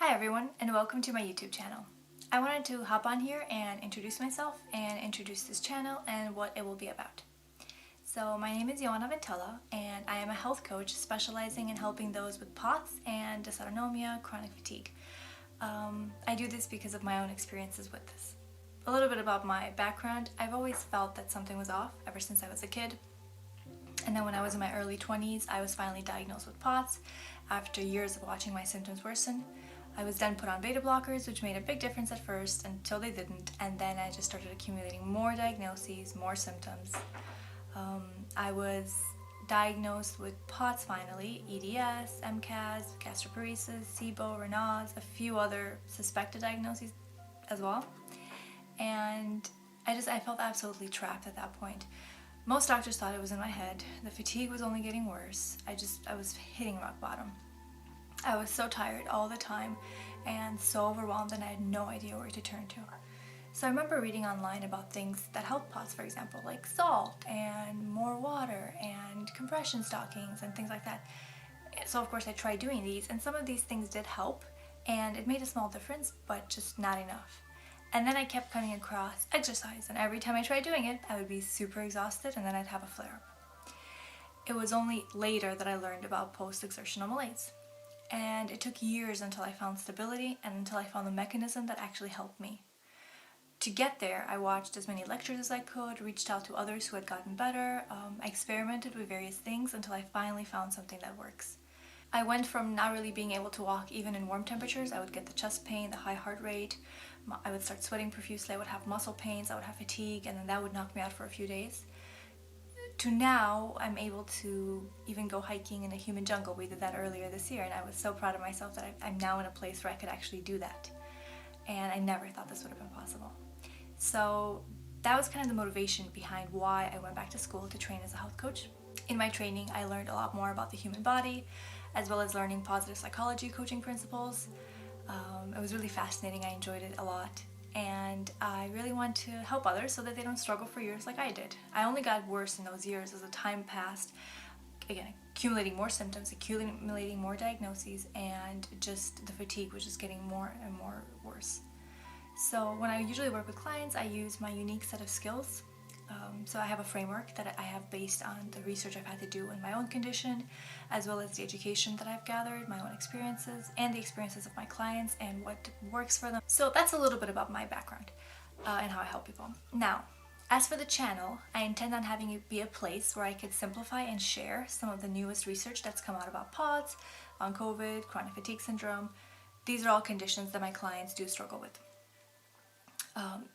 Hi everyone, and welcome to my YouTube channel. I wanted to hop on here and introduce myself and introduce this channel and what it will be about. So my name is Joanna Ventella and I am a health coach specializing in helping those with POTS and dysautonomia, chronic fatigue. I do this because of my own experiences with this. A little bit about my background. I've always felt that something was off ever since I was a kid. And then when I was in my early 20s, I was finally diagnosed with POTS after years of watching my symptoms worsen. I was then put on beta blockers, which made a big difference at first until they didn't, and then I just started accumulating more diagnoses, more symptoms. I was diagnosed with POTS finally, EDS, MCAS, gastroparesis, SIBO, Raynaud's, a few other suspected diagnoses as well. And I felt absolutely trapped at that point. Most doctors thought it was in my head. The fatigue was only getting worse. I was hitting rock bottom. I was so tired all the time and so overwhelmed, and I had no idea where to turn to. So I remember reading online about things that help POTS, for example, like salt and more water and compression stockings and things like that. So of course I tried doing these, and some of these things did help and it made a small difference, but just not enough. And then I kept coming across exercise, and every time I tried doing it, I would be super exhausted and then I'd have a flare-up. It was only later that I learned about post-exertional malaise. And it took years until I found stability and until I found the mechanism that actually helped me. To get there, I watched as many lectures as I could, reached out to others who had gotten better, I experimented with various things until I finally found something that works. I went from not really being able to walk even in warm temperatures. I would get the chest pain, the high heart rate, I would start sweating profusely, I would have muscle pains, I would have fatigue, and then that would knock me out for a few days. To now, I'm able to even go hiking in a human jungle. We did that earlier this year, and I was so proud of myself that I'm now in a place where I could actually do that. And I never thought this would have been possible. So that was kind of the motivation behind why I went back to school to train as a health coach. In my training, I learned a lot more about the human body, as well as learning positive psychology coaching principles. It was really fascinating. I enjoyed it a lot. And I really want to help others so that they don't struggle for years like I did. I only got worse in those years as the time passed, again, accumulating more symptoms, accumulating more diagnoses, and just the fatigue was just getting more and more worse. So when I usually work with clients, I use my unique set of skills. So I have a framework that I have based on the research I've had to do in my own condition, as well as the education that I've gathered, my own experiences, and the experiences of my clients and what works for them. So that's a little bit about my background and how I help people. Now, as for the channel, I intend on having it be a place where I could simplify and share some of the newest research that's come out about POTS, on COVID, chronic fatigue syndrome. These are all conditions that my clients do struggle with.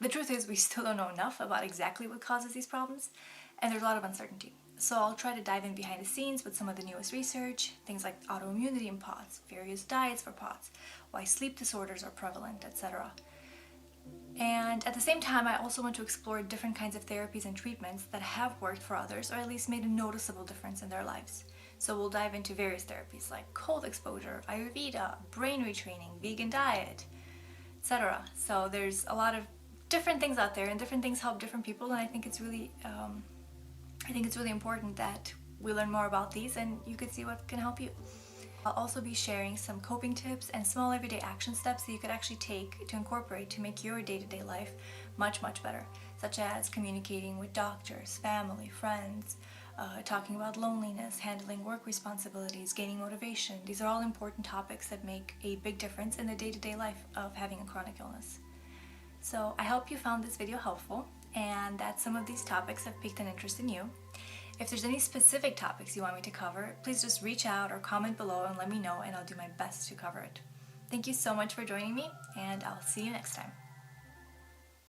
The truth is we still don't know enough about exactly what causes these problems, and there's a lot of uncertainty. So I'll try to dive in behind the scenes with some of the newest research, things like autoimmunity in POTS, various diets for POTS, why sleep disorders are prevalent, etc. And at the same time, I also want to explore different kinds of therapies and treatments that have worked for others, or at least made a noticeable difference in their lives. So we'll dive into various therapies like cold exposure, Ayurveda, brain retraining, vegan diet, etc. So there's a lot of different things out there, and different things help different people, and I think it's really important that we learn more about these and you could see what can help you. I'll also be sharing some coping tips and small everyday action steps that you could actually take to incorporate to make your day-to-day life much better, such as communicating with doctors, family, friends, talking about loneliness, handling work responsibilities, gaining motivation. These are all important topics that make a big difference in the day-to-day life of having a chronic illness. So I hope you found this video helpful and that some of these topics have piqued an interest in you. If there's any specific topics you want me to cover, please just reach out or comment below and let me know, and I'll do my best to cover it. Thank you so much for joining me, and I'll see you next time.